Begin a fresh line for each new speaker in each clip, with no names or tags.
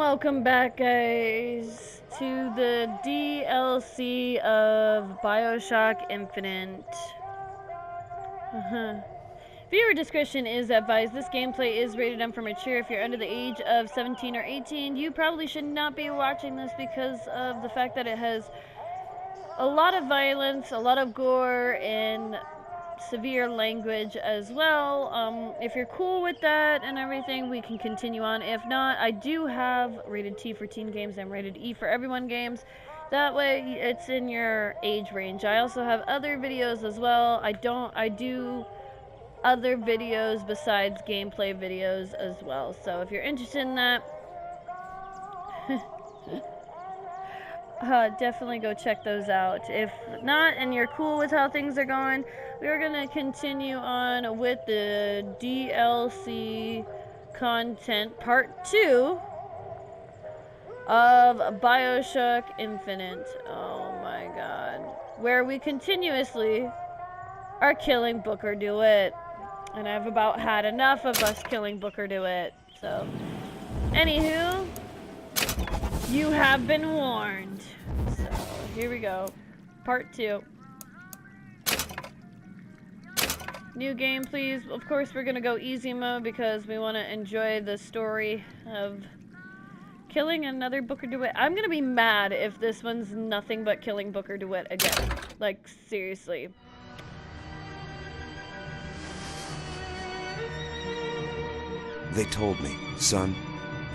welcome back, guys, to the DLC of BioShock Infinite. Viewer discretion is advised. This gameplay is rated M for mature. If you're under the age of 17 or 18, you probably should not be watching this because of the fact that it has a lot of violence, a lot of gore, and severe language as well. If you're cool with that and everything, we can continue on. If not, I do have rated T for teen games and rated E for everyone games. That way it's in your age range. I also have other videos as well. I do other videos besides gameplay videos as well. So if you're interested in that, definitely go check those out. If not, and you're cool with how things are going, we're gonna continue on with the DLC content part 2 of BioShock Infinite. Oh my god. Where we continuously are killing Booker DeWitt. And I've about had enough of us killing Booker DeWitt. So, anywho, you have been warned. So, here we go. Part 2. New game, please. Of course, we're gonna go easy mode because we want to enjoy the story of killing another Booker DeWitt. I'm gonna be mad if this one's nothing but killing Booker DeWitt again. Like, seriously.
They told me, son,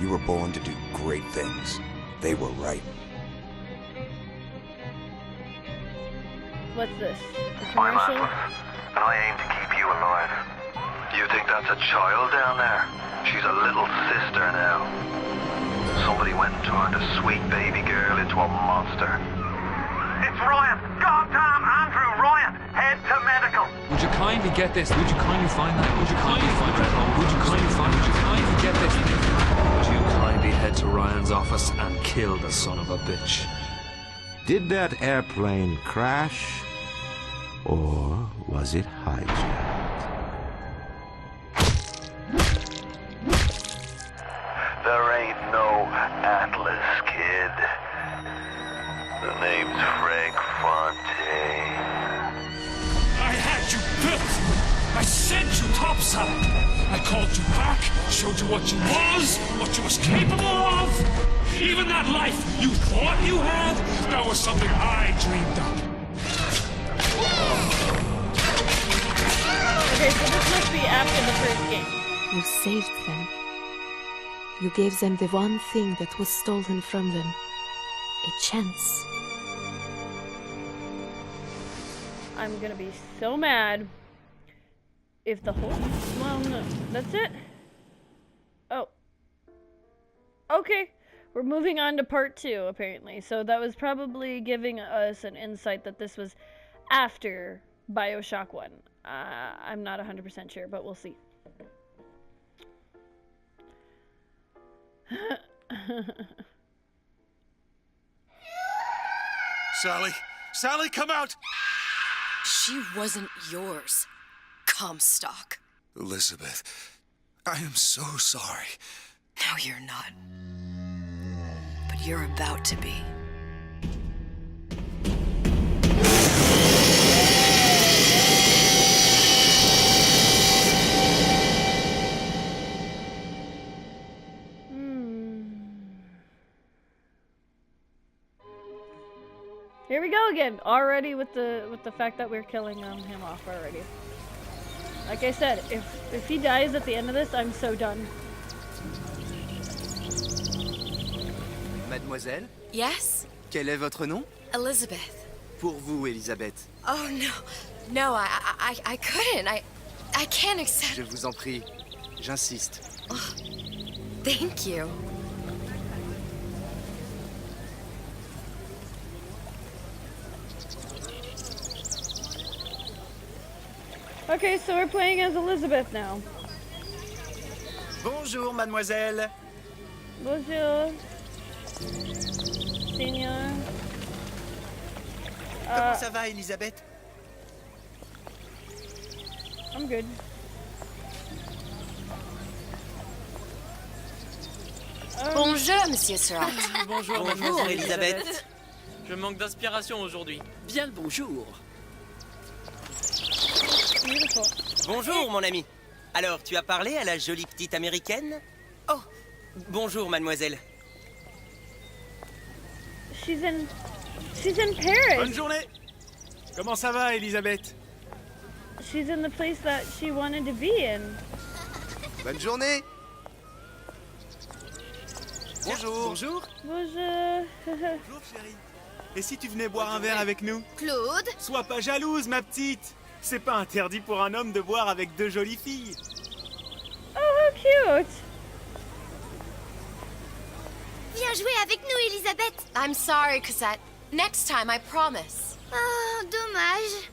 you were born to do great things. They were right.
What's this? A
I'm
commercial?
Atlas, and I aim to keep you alive. You think that's a child down there? She's a little sister now. Somebody went and turned a sweet baby girl into a monster. It's Ryan! Goddamn Andrew Ryan! Head to medical!
Would you kindly get this? Would you kindly find that? Would you kindly find Red Home? Would you kindly find? Would you kindly get this? Would you kindly head to Ryan's office and kill the son of a bitch?
Did that airplane crash? Or was it hijacked?
There ain't no Atlas, kid. The name's Frank Fontaine.
I had you built! I sent you topside! I called you back, showed you what you was capable of! Even that life you thought you had, that was something I dreamed up.
Okay, so this must be after the first game.
You saved them. You gave them the one thing that was stolen from them. A chance.
I'm gonna be so mad if the whole... Well, no. That's it? Oh. Okay. We're moving on to part 2, apparently. So that was probably giving us an insight that this was after BioShock 1. I'm not 100% sure, but we'll see.
Sally! Sally, come out!
She wasn't yours, Comstock.
Elizabeth, I am so sorry.
No, you're not. But you're about to be.
Here we go again, already with the fact that we're killing him off already. Like I said, if he dies at the end of this, I'm so done.
Mademoiselle,
Yes?
quel est votre nom?
Elizabeth.
Pour vous, Elisabeth.
Oh, no. No, I couldn't. I can't accept...
Je vous en prie, j'insiste.
Oh, thank you.
Okay, so we're playing as Elizabeth now.
Bonjour, mademoiselle.
Bonjour. Senior.
Comment ça va, Elisabeth?
I'm good.
Bonjour, Monsieur Surratt.
Bonjour,
Bonjour,
mademoiselle
Elisabeth.
Je manque d'inspiration aujourd'hui. Bien le bonjour.
Beautiful.
Bonjour, mon ami. Alors, tu as parlé à la jolie petite américaine? Oh, bonjour, mademoiselle.
She's in Paris.
Bonne journée. Comment ça va, Elisabeth?
She's in the place that she wanted to be in.
Bonne journée. Bonjour. Bonjour.
Bonjour.
Bonjour, chérie. Et si tu venais boire un verre avec nous?
Claude?
Sois pas jalouse, ma petite. C'est pas interdit pour un homme de boire avec deux jolies filles.
Oh, how cute.
Viens jouer avec nous, Elisabeth. I'm sorry, Cosette. Next time, I promise. Oh, dommage.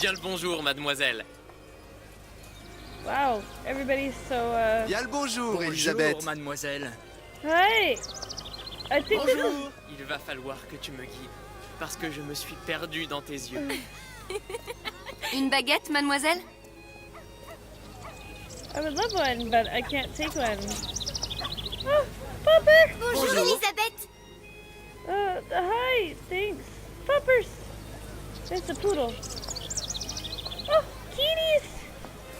Bien le bonjour, mademoiselle.
Wow, everybody's so,
Bien le bonjour, Elisabeth.
mademoiselle.
Hi! I think this is...
Bonjour.
Il va falloir que tu me guides, parce que je me suis perdu dans tes yeux.
Une baguette, mademoiselle?
I would love one, but I can't take one. Oh, Popper!
Bonjour, Elisabeth.
Hi, thanks. Poppers! It's a poodle. Oh, kitties!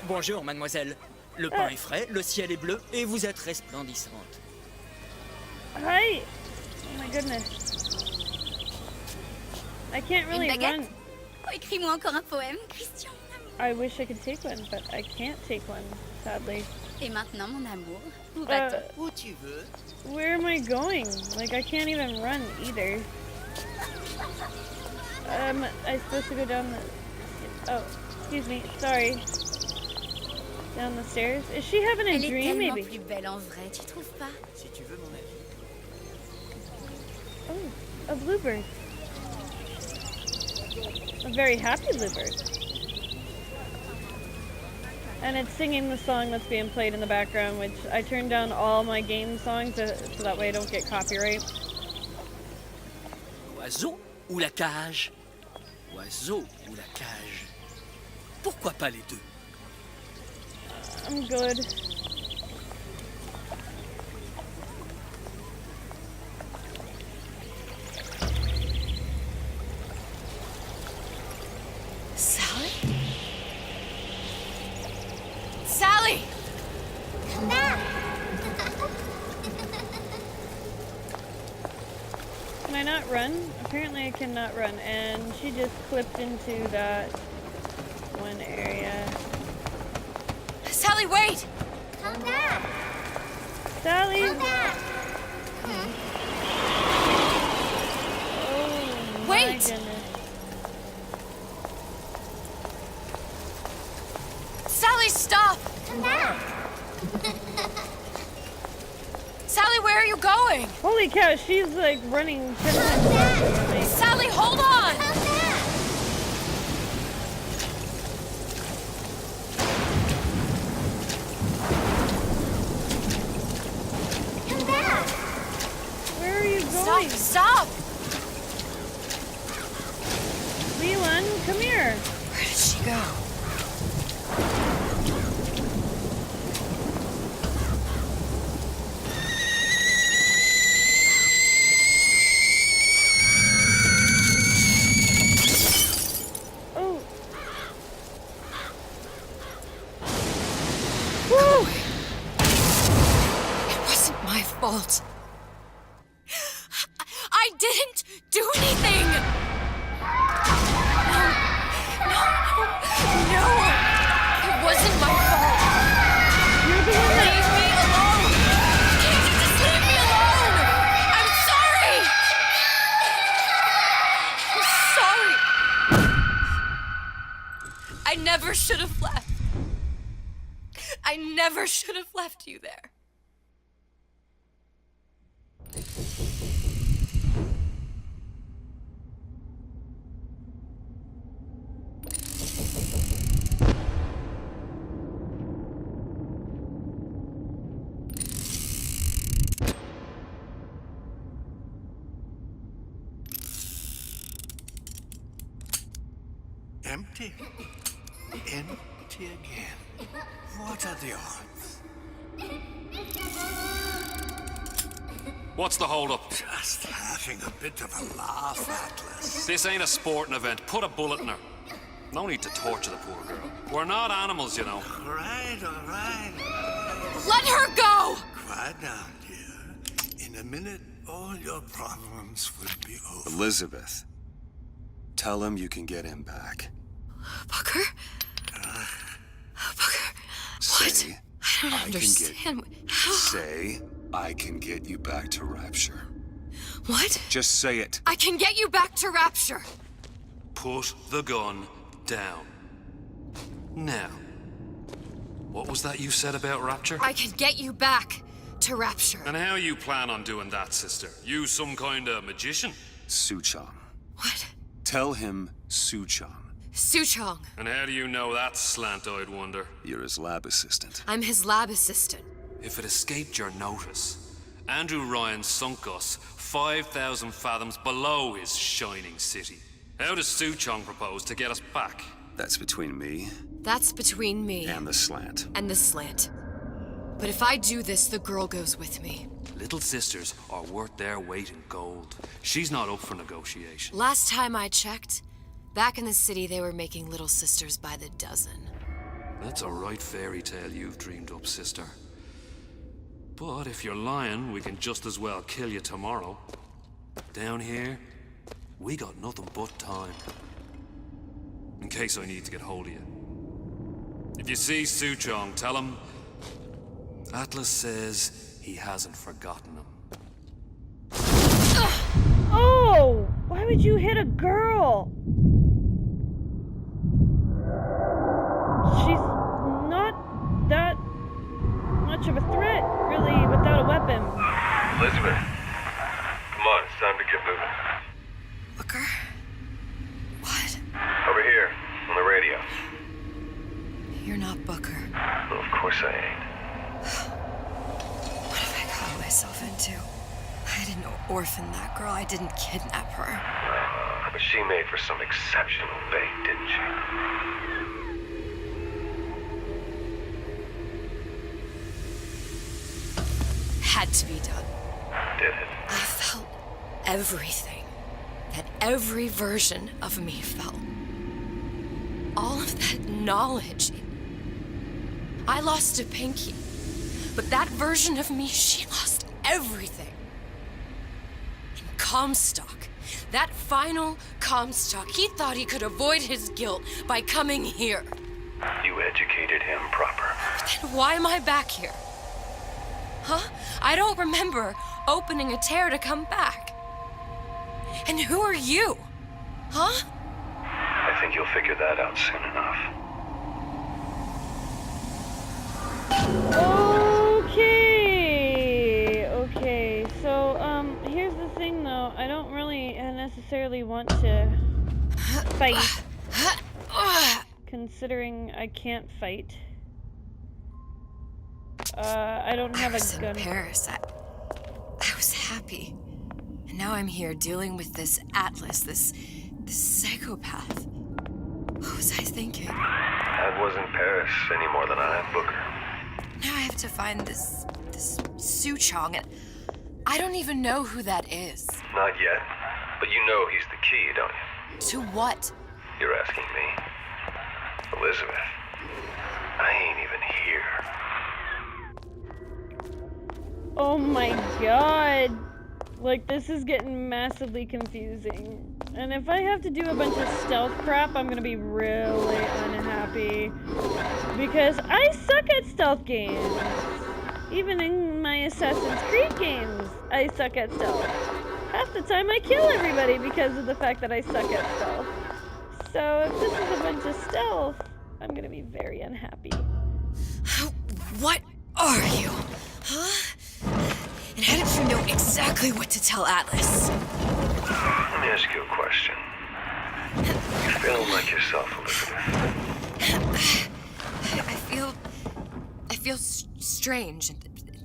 Bonjour, mademoiselle. Le pain est frais, le ciel est bleu et vous êtes resplendissante.
Hi! Oh my goodness. I can't really
Une baguette?
run.
Oh, écris-moi encore un poème, Christian.
I wish I could take one, but I can't take one, sadly.
Et maintenant, mon amour, où
Où tu veux.
Where am I going? Like, I can't even run either. I'm supposed to go down the... Oh, excuse me, sorry. Down the stairs? Is she having a
Elle est
dream,
tellement
maybe?
plus belle en vrai, tu trouves pas?
Si tu veux mon avis.
Oh, a bluebird. A very happy bluebird. And it's singing the song that's being played in the background, which I turned down all my game songs so that way I don't get copyright.
Oiseau ou la cage? Oiseau ou la cage? Pourquoi pas les deux?
I'm good.
Sally? Sally! Come back!
Can I not run? Apparently I cannot run, and she just clipped into that one area.
Sally, wait!
Come back! Sally! Come back! Oh,
Wait!
my goodness.
Sally, stop!
Come back!
Sally, where are you going?
Holy cow, she's like running 10 times faster than me.
Sally, hold on!
Come back! Where are you
Stop!
going?
Stop!
Leland, come here.
Where did she go?
Oh. Woo!
It wasn't my fault. I didn't do anything! No! It wasn't my fault!
You're the one that...
Leave me alone! Can't you just leave me alone? I'm sorry! I'm sorry! I never should have left. I never should have left you there.
Empty. Empty again. What are the odds?
What's the hold-up?
Just having a bit of a laugh, Atlas.
This ain't a sporting event. Put a bullet in her. No need to torture the poor girl. We're not animals, you know.
All right.
Let her go!
Quiet down, dear. In a minute, all your problems will be over.
Elizabeth, tell him you can get him back.
Booker? Booker, what?
Say,
I don't understand. How?
Say, I can get you back to Rapture.
What?
Just say it.
I can get you back to Rapture.
Put the gun down. Now, what was that you said about Rapture?
I can get you back to Rapture.
And how you plan on doing that, sister? You some kind of magician?
Suchong.
What?
Tell him Suchong.
Suchong.
And how do you know that, slant-eyed wonder?
You're his lab assistant.
I'm his lab assistant.
If it escaped your notice, Andrew Ryan sunk us 5,000 fathoms below his shining city. How does Suchong propose to get us back?
That's between me.
That's between me.
And the slant.
And the slant. But if I do this, the girl goes with me.
Little sisters are worth their weight in gold. She's not up for negotiation.
Last time I checked, back in the city they were making little sisters by the dozen.
That's a right fairy tale you've dreamed up, sister. But if you're lying, we can just as well kill you tomorrow. Down here, we got nothing but time. In case I need to get hold of you. If you see Suchong, tell him Atlas says he hasn't forgotten him.
Oh! Why would you hit a girl? She's not that much of a threat, really, without a weapon.
Elizabeth, come on, it's time to get moving.
Booker? What?
Over here, on the radio.
You're not Booker.
Well, of course I ain't.
What have I got myself into? I didn't orphan that girl. I didn't kidnap her.
But she made for some exceptional bait, didn't she?
Had to be done.
Did it?
I felt everything that every version of me felt. All of that knowledge. I lost a pinky, but that version of me, she lost everything. And Comstock, that final Comstock, he thought he could avoid his guilt by coming here.
You educated him proper.
But then why am I back here? Huh? I don't remember opening a tear to come back. And who are you? Huh?
I think you'll figure that out soon enough.
Okay, so, here's the thing though, I don't really necessarily want to fight, considering I can't fight. I don't have a gun.
In Paris, I was happy. And now I'm here dealing with this Atlas, this psychopath. What was I thinking?
That wasn't Paris any more than I am Booker.
Now I have to find this Suchong, and I don't even know who that is.
Not yet, but you know he's the key, don't you?
To what?
You're asking me. Elizabeth, I ain't even here.
Oh my god. Like, this is getting massively confusing. And if I have to do a bunch of stealth crap, I'm gonna be really unhappy. Because I suck at stealth games. Even in my Assassin's Creed games, I suck at stealth. Half the time I kill everybody because of the fact that I suck at stealth. So if this is a bunch of stealth, I'm gonna be very unhappy.
What are you? Huh? And how did you know exactly what to tell Atlas?
Let me ask you a question. You feeling like yourself, Elizabeth?
I feel strange and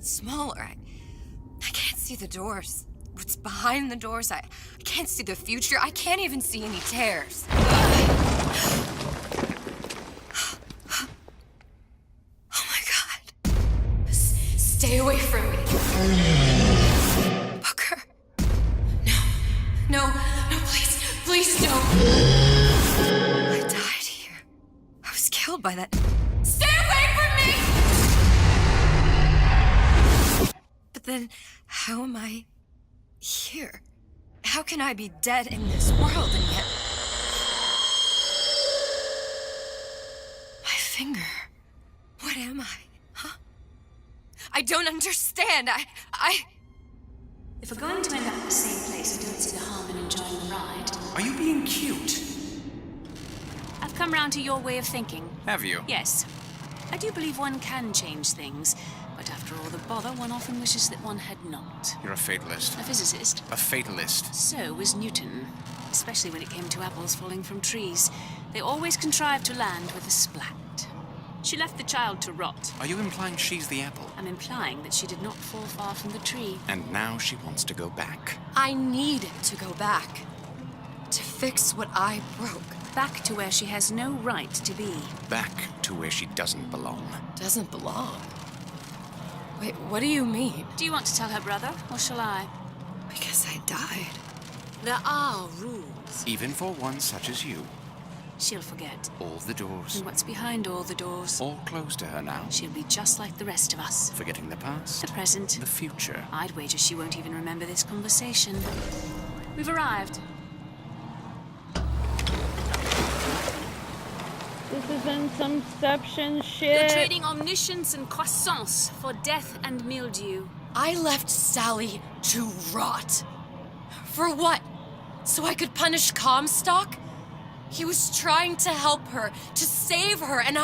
smaller. I can't see the doors. What's behind the doors? I can't see the future. I can't even see any tears. Oh my god. Stay away from me. by that. Stay away from me! But then, how am I here? How can I be dead in this world and yet... My finger. What am I? Huh? I don't understand.
If we're going to end up at the same place, I don't see the harm in enjoying the ride.
Are you being cute?
I've come round to your way of thinking.
Have you?
Yes. I do believe one can change things, but after all the bother, one often wishes that one had not.
You're a fatalist.
A physicist.
A fatalist.
So was Newton, especially when it came to apples falling from trees. They always contrived to land with a splat. She left the child to rot.
Are you implying she's the apple?
I'm implying that she did not fall far from the tree.
And now she wants to go back.
I need to go back. To fix what I broke.
Back to where she has no right to be.
Back to where she doesn't belong.
Doesn't belong? Wait, what do you mean?
Do you want to tell her brother, or shall I?
Because I died.
There are rules.
Even for one such as you.
She'll forget.
All the doors.
And what's behind all the doors?
All closed to her now.
She'll be just like the rest of us.
Forgetting the past.
The present.
The future.
I'd wager she won't even remember this conversation. We've arrived.
This is in some Inception shit.
You're trading omniscience and croissance for death and mildew.
I left Sally to rot. For what? So I could punish Comstock? He was trying to help her, to save her, and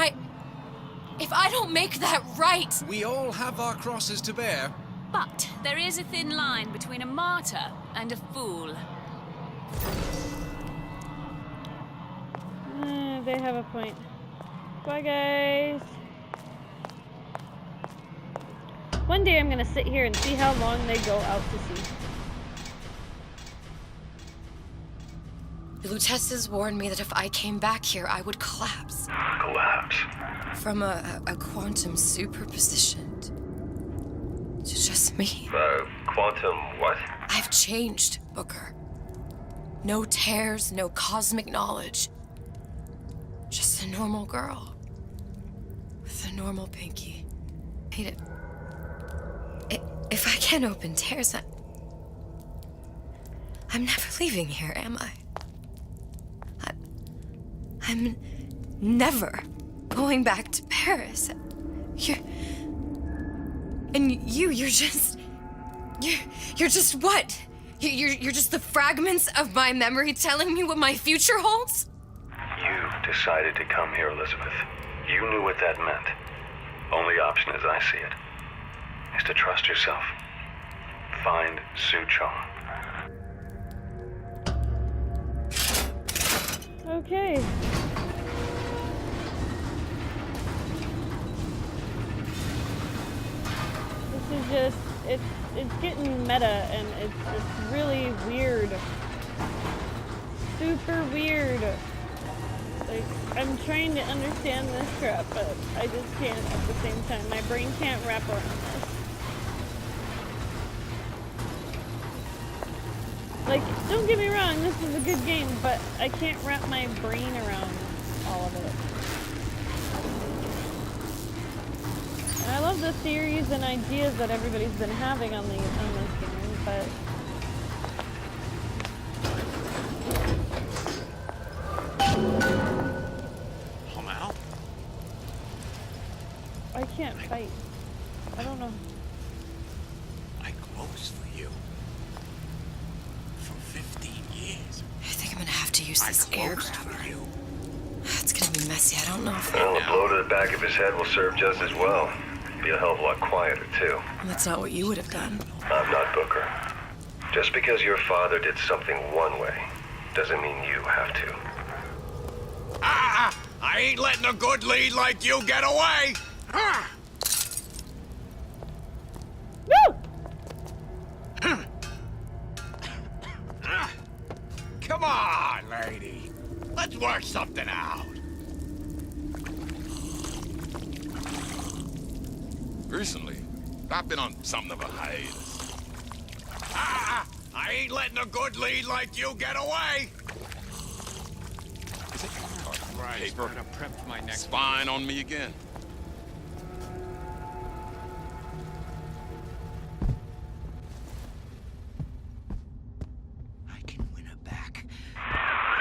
if I don't make that right...
We all have our crosses to bear.
But there is a thin line between a martyr and a fool.
They have a point. Bye, guys. One day I'm gonna sit here and see how long they go out to sea.
The Lutesses warned me that if I came back here, I would collapse.
Collapse?
From a quantum superposition to just me.
Quantum what?
I've changed, Booker. No tears, no cosmic knowledge. Just a normal girl. With a normal pinky. Hate it. If I can't open tears, I'm never leaving here, am I? I'm never going back to Paris. You're just what? You're just the fragments of my memory telling me what my future holds?
You decided to come here, Elizabeth. You knew what that meant. Only option, as I see it, is to trust yourself. Find Suchong.
Okay. This is just, it's getting meta and it's really weird. Super weird. Like, I'm trying to understand this crap, but I just can't at the same time. My brain can't wrap around this. Like, don't get me wrong, this is a good game, but I can't wrap my brain around all of it. And I love the theories and ideas that everybody's been having on this game, but...
Now?
I can't fight. I don't know.
I closed for you. For 15 years.
I think I'm gonna have to use this air grabber. It's gonna be messy. I don't know if...
Well, a blow to the back of his head will serve just as well. Be a hell of a lot quieter, too.
That's not what you would have done.
I'm not Booker. Just because your father did something one way, doesn't mean you have to.
I ain't letting a good lead like you get away!
Woo!
Come on, lady. Let's work something out. Recently, I've been on something of a hiatus. I ain't letting a good lead like you get away! Is it Paper.
Gotta prep for my next
Spying on me again.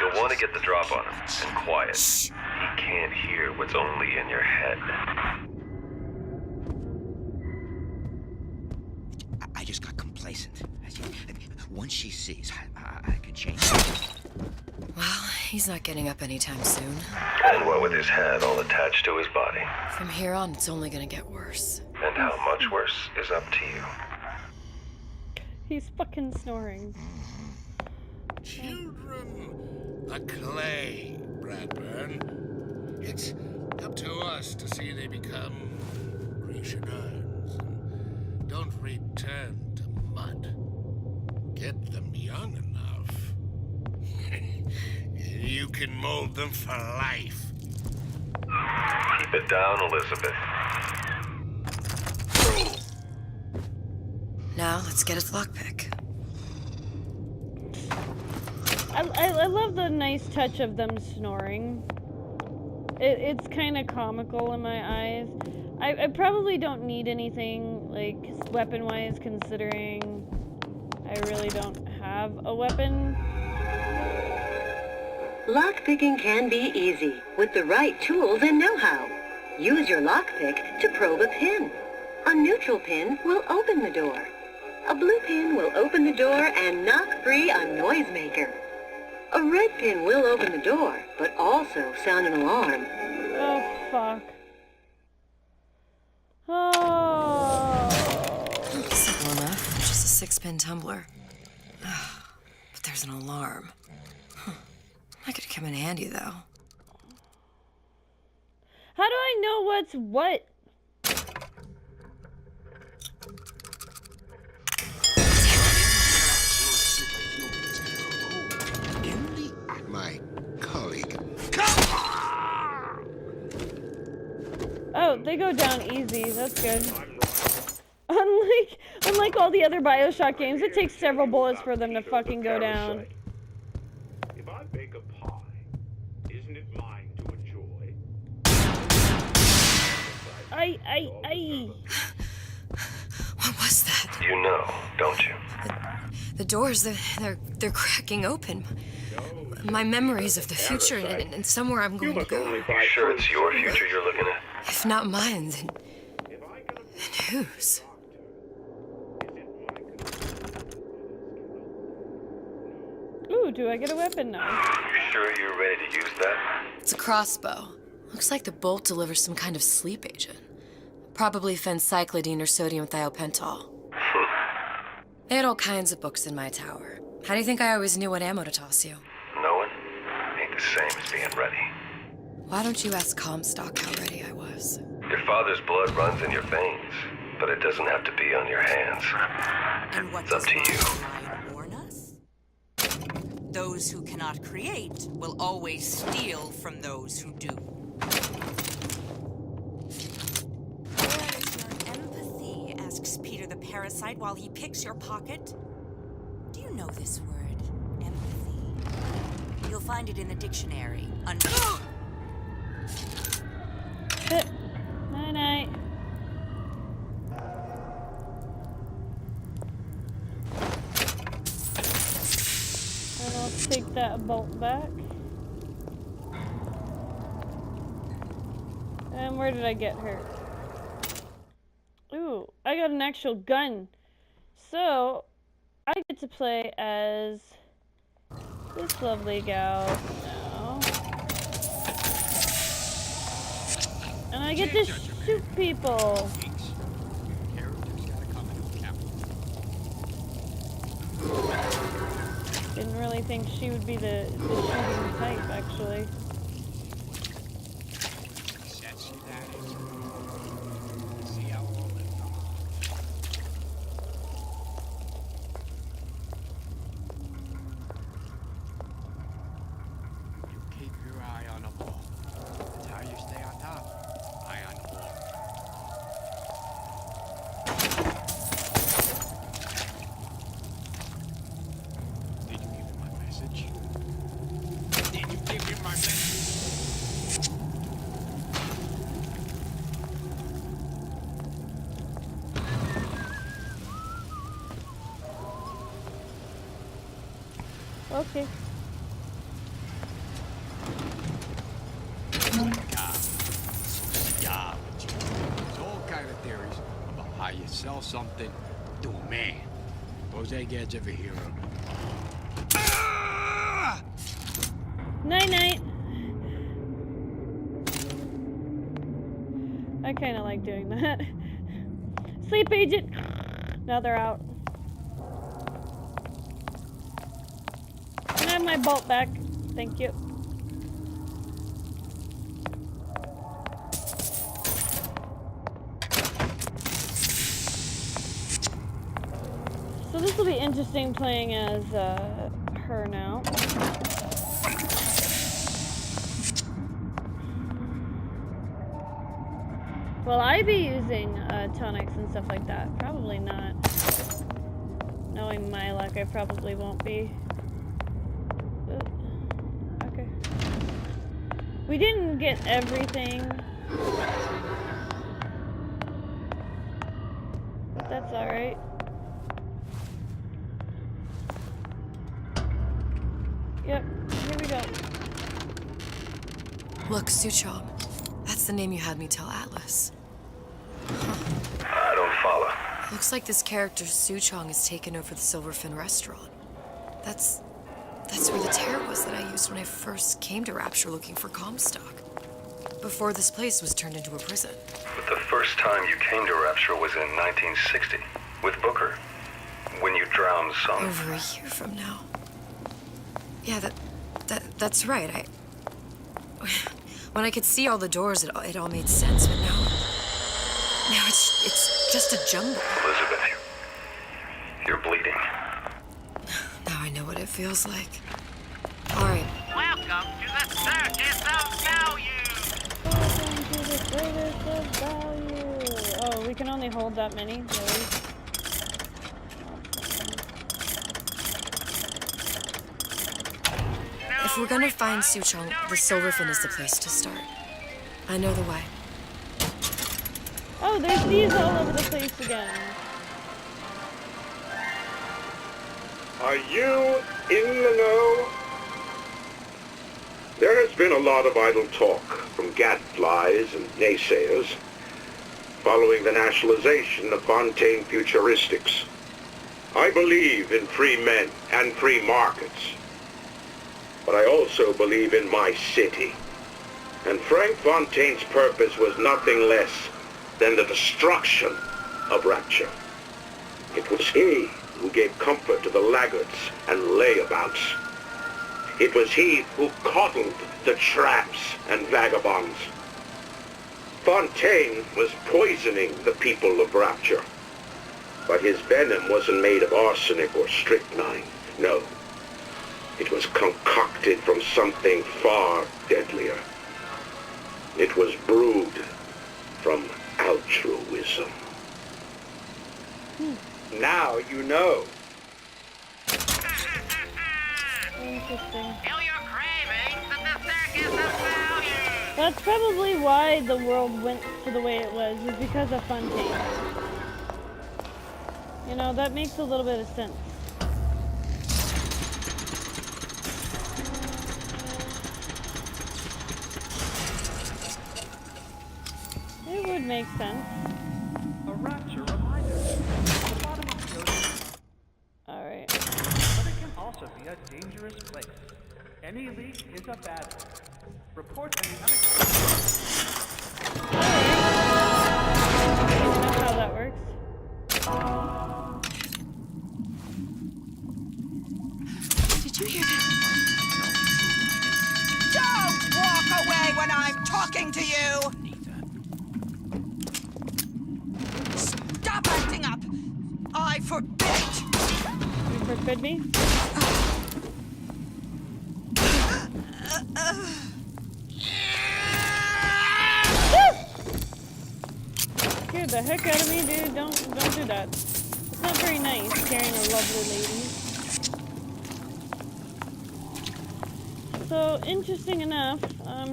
You'll want to get the drop on him, and quiet. He can't hear what's only in your head.
I just got complacent. Once she sees, I can change.
Well, he's not getting up anytime soon.
And what with his head all attached to his body.
From here on, it's only gonna get worse.
And how much worse is up to you.
He's fucking snoring.
Children, the clay, Bradburn. It's up to us to see they become Grecian urns and don't return to mud. Get them young enough. You can mold them for life.
Keep it down, Elizabeth.
Now, let's get his lockpick.
I love the nice touch of them snoring. It's kind of comical in my eyes. I probably don't need anything, like, weapon-wise, considering I really don't have a weapon.
Lockpicking can be easy with the right tools and know-how. Use your lockpick to probe a pin. A neutral pin will open the door. A blue pin will open the door and knock free a noisemaker. A red pin will open the door, but also sound an alarm.
Oh, fuck. Oh.
Simple enough. Just a 6-pin tumbler. But there's an alarm. That could come in handy, though.
How do I know what's what?
My colleague.
Oh, they go down easy. That's good. Unlike all the other BioShock games, it takes several bullets for them to fucking go down.
If I bake a pie, isn't it mine to enjoy?
What was that?
You know, don't you?
The doors, they're cracking open. My memories of the future and somewhere I'm going to go.
You sure it's your future you're looking at?
If not mine, then whose?
Ooh, do I get a weapon now?
You sure you're ready to use that?
It's a crossbow. Looks like the bolt delivers some kind of sleep agent. Probably phencyclidine or sodium thiopental. They had all kinds of books in my tower. How do you think I always knew what ammo to toss you?
Knowing ain't the same as being ready.
Why don't you ask Comstock how ready I was?
Your father's blood runs in your veins, but it doesn't have to be on your hands.
And what
It's up to you.
line warn us? Those who cannot create will always steal from those who do. Where is your empathy? Asks Peter the parasite while he picks your pocket. Do you know this word, empathy? You'll find it in the dictionary under.
Night-night. And I'll take that bolt back. And where did I get her? Ooh, I got an actual gun. So, I get to play as this lovely gal now. And I get to shoot people. Didn't really think she would be the shooting type, actually.
Keep your eye on the ball. That's how you stay on top. Eye on the ball. Did you give him my message? Did you give him my message?
Okay.
Yeah, there's all kind of theories about how you sell something to a man. Those eggheads ever hear of?
Night night. I kind of like doing that. Sleep agent. Now they're out. Can I have my bolt back? Thank you. So this will be interesting playing as her now. Will I be using tonics and stuff like that? Probably not. Knowing my luck, I probably won't be. Okay. We didn't get everything. But that's alright. Yep, here we go.
Look, Suchong. That's the name you had me tell Atlas.
I don't follow.
Looks like this character, Suchong, has taken over the Silverfin restaurant. That's where the tear was that I used when I first came to Rapture looking for Comstock. Before this place was turned into a prison.
But the first time you came to Rapture was in 1960, with Booker. When you drowned Son.
Over a year from now. Yeah, that's right. When I could see all the doors, it all made sense, but now it's just a jumble.
Elizabeth, you're bleeding.
Now I know what it feels like. All right.
Welcome to the Circus of Value!
Welcome to the Circus of Value! Oh, we can only hold that many? Really?
If we're gonna find Suchong, the Silverfin is the place to start. I know the way.
Oh, there's these all over the place again.
Are you in the know? There has been a lot of idle talk from gadflies and naysayers following the nationalization of Fontaine Futuristics. I believe in free men and free markets. But I also believe in my city. And Frank Fontaine's purpose was nothing less than the destruction of Rapture. It was he who gave comfort to the laggards and layabouts. It was he who coddled the tramps and vagabonds. Fontaine was poisoning the people of Rapture. But his venom wasn't made of arsenic or strychnine, no. It was concocted from something far deadlier. It was brewed from altruism. Now you know.
Interesting. That's probably why the world went to the way it was because of Fontaine. You know, that makes a little bit of sense. It would make sense.
A Rapture reminder. The bottom of the ocean.
Alright.
But it can also be a dangerous place. Any leak is a bad one. Report any unexpected.
That's how that works.
Did you hear that? Don't walk away when I'm talking to you! Stop acting up! I forbid it!
You forbid me? Scared the heck out of me, dude. Don't do that. It's not very nice carrying a lovely lady. So, interesting enough,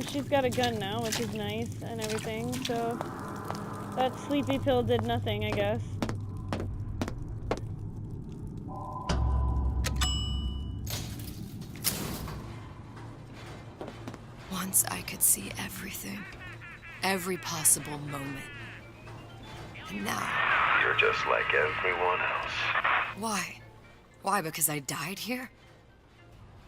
she's got a gun now, which is nice and everything, so that sleepy pill did nothing, I guess.
once I could see everything. Every possible moment. And now...
You're just like everyone else.
Why? Why, because I died here?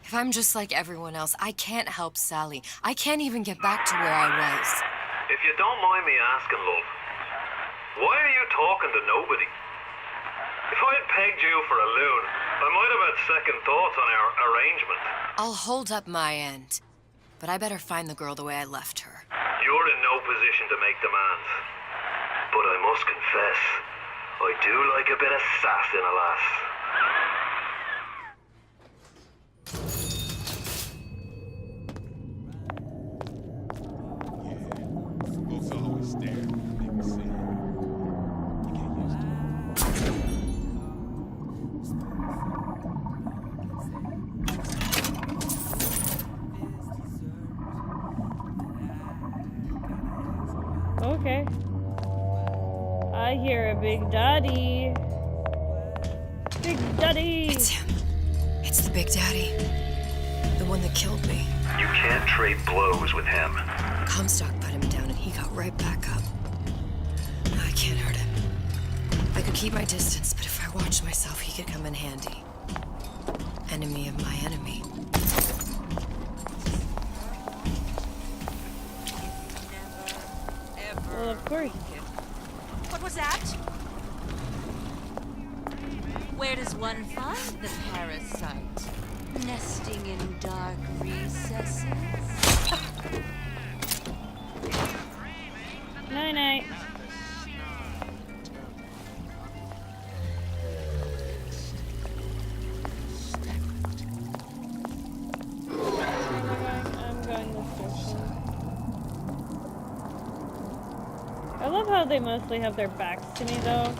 If I'm just like everyone else, I can't help Sally. I can't even get back to where I was.
If you don't mind me asking, love, why are you talking to nobody? If I had pegged you for a loon, I might have had second thoughts on our arrangement.
I'll hold up my end. But I better find the girl the way I left her.
You're in no position to make demands. But I must confess, I do like a bit of sass in a lass.
Okay. I hear a big daddy. Big daddy.
It's him. It's the big daddy. The one that killed me.
You can't trade blows with him.
Comstock put him down and he got right back up. I can't hurt him. I could keep my distance, but if I watched myself, he could come in handy. Enemy of my enemy.
Well, of course.
What was that? Where does one find the parasite? Nesting in dark recesses?
Night-night. I'm going this direction. I love how they mostly have their backs to me, though.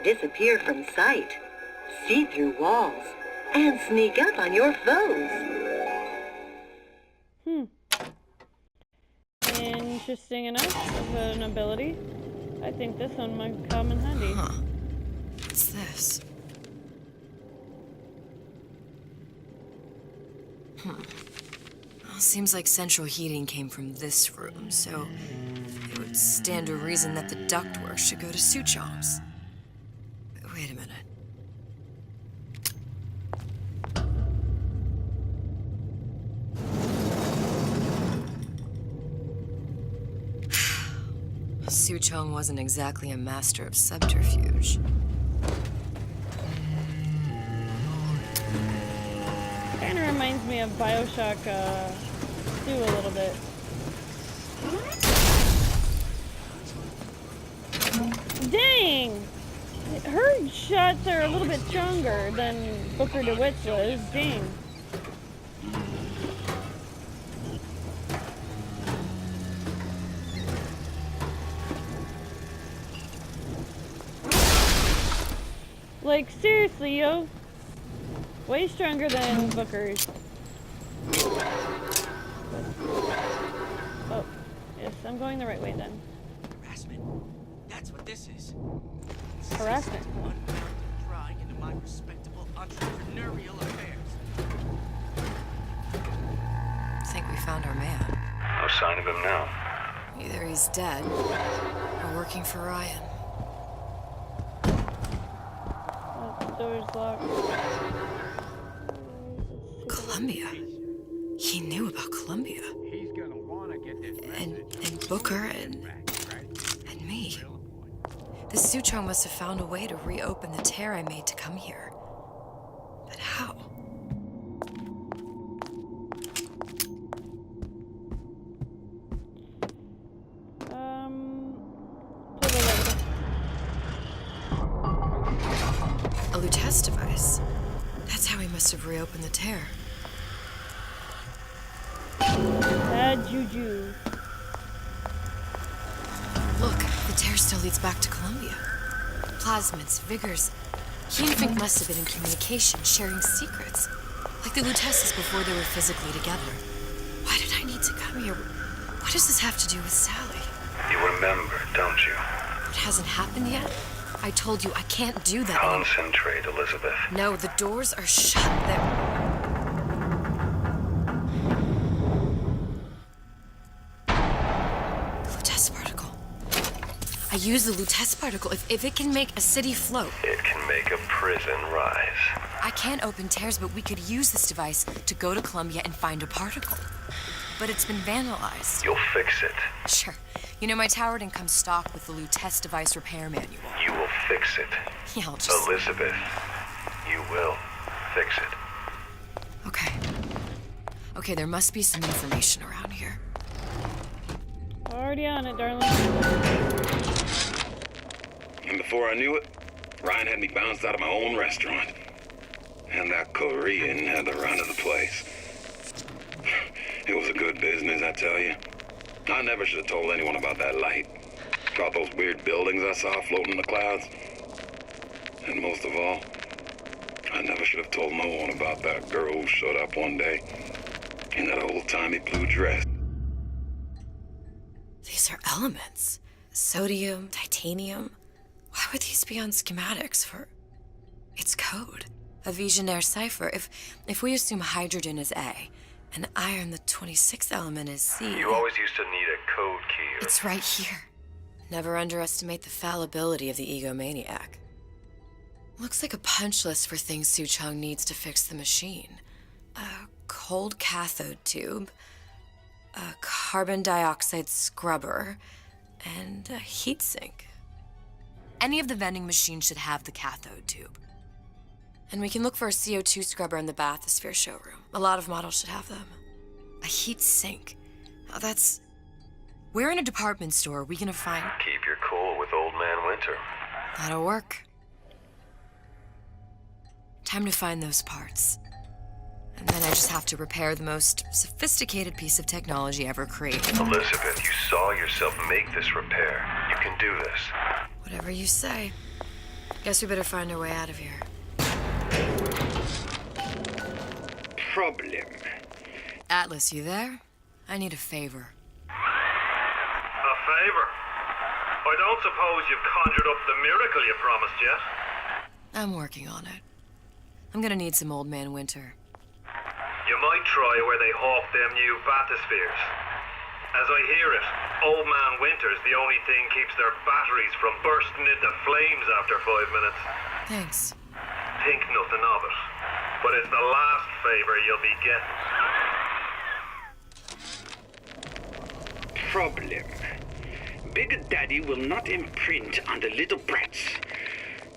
Disappear from sight, see through walls, and sneak up on your foes.
Interesting enough of an ability. I think this one might come in handy.
Huh. What's this? Well, seems like central heating came from this room, so it would stand to reason that the ductwork should go to Suchong's. But wait a minute. Suchong wasn't exactly a master of subterfuge.
Kinda reminds me of BioShock 2 a little bit. Dang! Her shots are a little bit stronger than Booker DeWitt's was. Dang. Like, seriously, yo. Way stronger than Booker's. Oh, yes, I'm going the right way then.
Harassment. That's what this is.
Harassment.
Prying into my respectable entrepreneurial affairs.
I think we found our man.
No sign of him now.
Either he's dead, or working for Ryan.
Oh, the door's locked.
Columbia. He knew about Columbia.
He's gonna wanna get this
and Booker and me. The Suchong must have found a way to reopen the tear I made to come here. But how? A Lutece device. That's how he must have reopened the tear.
Bad juju.
Look, the tear still leads back to Columbia. Plasmids, vigors. He and Fink must have been in communication, sharing secrets. Like the Luteces before they were physically together. Why did I need to come here? What does this have to do with Sally?
You remember, don't you?
It hasn't happened yet? I told you I can't do that.
Concentrate, Elizabeth.
No, the doors are shut. The Lutece particle. I use the Lutece particle. If it can make a city float.
It can make a prison rise.
I can't open tears, but we could use this device to go to Columbia and find a particle. But it's been vandalized.
You'll fix it.
Sure. You know, my tower didn't come stocked with the Lutece device repair manual.
You will fix it.
Yeah, I'll just...
Elizabeth, you will fix it.
Okay. Okay, there must be some information around here.
Already on it, darling.
And before I knew it, Ryan had me bounced out of my own restaurant. And that Korean had the run of the place. It was a good business, I tell you. I never should have told anyone about that light. About those weird buildings I saw floating in the clouds. And most of all, I never should have told no one about that girl who showed up one day in that old-timey blue dress.
These are elements. Sodium, titanium. Why would these be on schematics for... It's code. A Visionaire cipher. If we assume hydrogen is A, and iron, the 26th element, is C...
You always used to need a code key.
It's right here. Never underestimate the fallibility of the egomaniac. Looks like a punch list for things Suchong needs to fix the machine. A cold cathode tube, a carbon dioxide scrubber, and a heatsink. Any of the vending machines should have the cathode tube. And we can look for a CO2 scrubber in the bathysphere showroom. A lot of models should have them. A heat sink. Oh, that's... Where in a department store are we gonna find...
Keep your cool with Old Man Winter.
That'll work. Time to find those parts. And then I just have to repair the most sophisticated piece of technology ever created.
Elizabeth, you saw yourself make this repair. You can do this.
Whatever you say. Guess we better find our way out of here.
Problem.
Atlas, you there? I need a favor.
A favor? I don't suppose you've conjured up the miracle you promised yet?
I'm working on it. I'm gonna need some Old Man Winter.
You might try where they hawk them new bathyspheres. As I hear it, Old Man Winter's the only thing keeps their batteries from bursting into flames after 5 minutes.
Thanks.
Think nothing of it. But it's the last favor you'll be getting.
Problem. Big Daddy will not imprint on the little brats.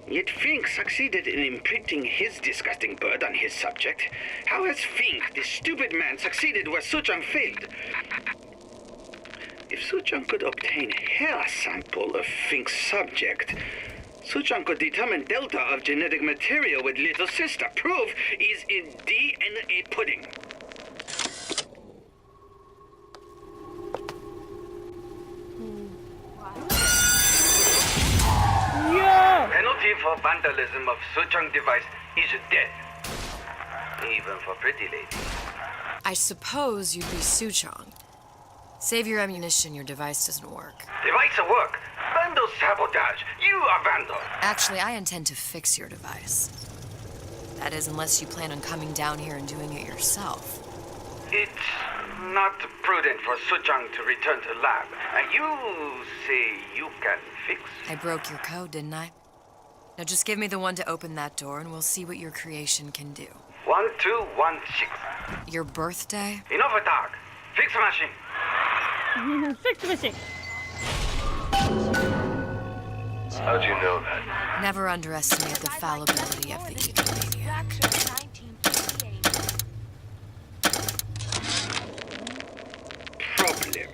Yet Fink succeeded in imprinting his disgusting bird on his subject. How has Fink, this stupid man, succeeded where Suchong failed? If Suchong could obtain a hair sample of Fink's subject, Suchong could determine delta of genetic material with little sister. Proof is in DNA pudding.
Yeah!
Penalty for vandalism of Suchong device is death. Even for pretty ladies.
I suppose you'd be Suchong. Save your ammunition, your device doesn't work.
Device at work. Vandal sabotage. You are vandal.
Actually, I intend to fix your device. That is, unless you plan on coming down here and doing it yourself.
It's not prudent for Suchong to return to lab. And you say you can fix?
I broke your code, didn't I? Now just give me the one to open that door and we'll see what your creation can do.
1216.
Your birthday?
Enough of talk. Fix the machine.
Fix the machine.
How'd you know that?
Never underestimate the fallibility of the egomaniac.
Problem.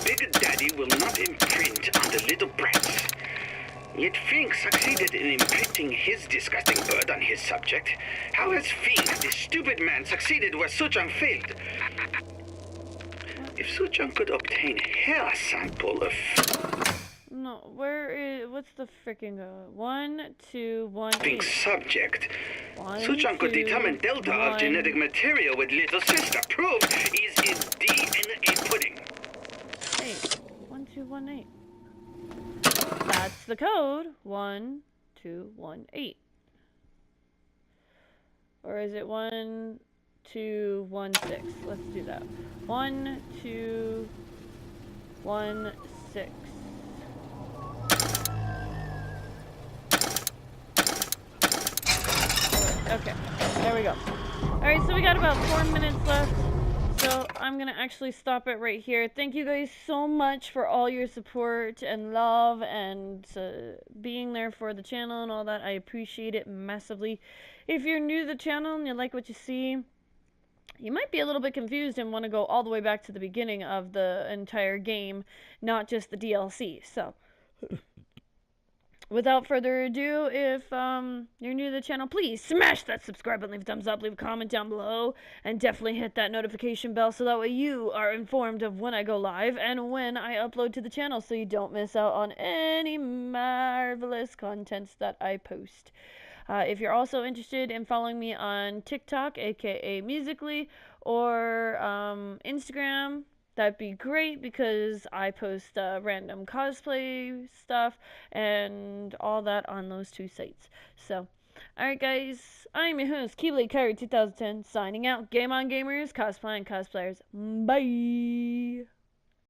Big Daddy will not imprint on the little brats. Yet Fink succeeded in imprinting his disgusting bird on his subject. How has Fink, this stupid man, succeeded where Suchong failed? If Suchong could obtain a hair sample of...
No, where is... What's the freaking... 1, 2, 1, 8.
Fink's subject.
One,
Suchong could
two,
determine delta of
one.
genetic material with little sister. Proof is in DNA pudding.
8. 1, 2, 1, 8. That that's the code. 1218. Or is it 1216? Let's do that. 1216. Okay, there we go. Alright, so we got about 4 minutes left. So I'm gonna actually stop it right here. Thank you guys so much for all your support and love and being there for the channel and all that. I appreciate it massively. If you're new to the channel and you like what you see, you might be a little bit confused and want to go all the way back to the beginning of the entire game, not just the DLC. So without further ado, if you're new to the channel, please smash that subscribe button, leave a thumbs up, leave a comment down below, and definitely hit that notification bell so that way you are informed of when I go live and when I upload to the channel so you don't miss out on any marvelous contents that I post. If you're also interested in following me on TikTok, aka Musically, or Instagram, that'd be great because I post random cosplay stuff and all that on those two sites. So, alright guys, I'm your host, Keyblade Kyrie 2010, signing out. Game on gamers, cosplay and cosplayers. Bye!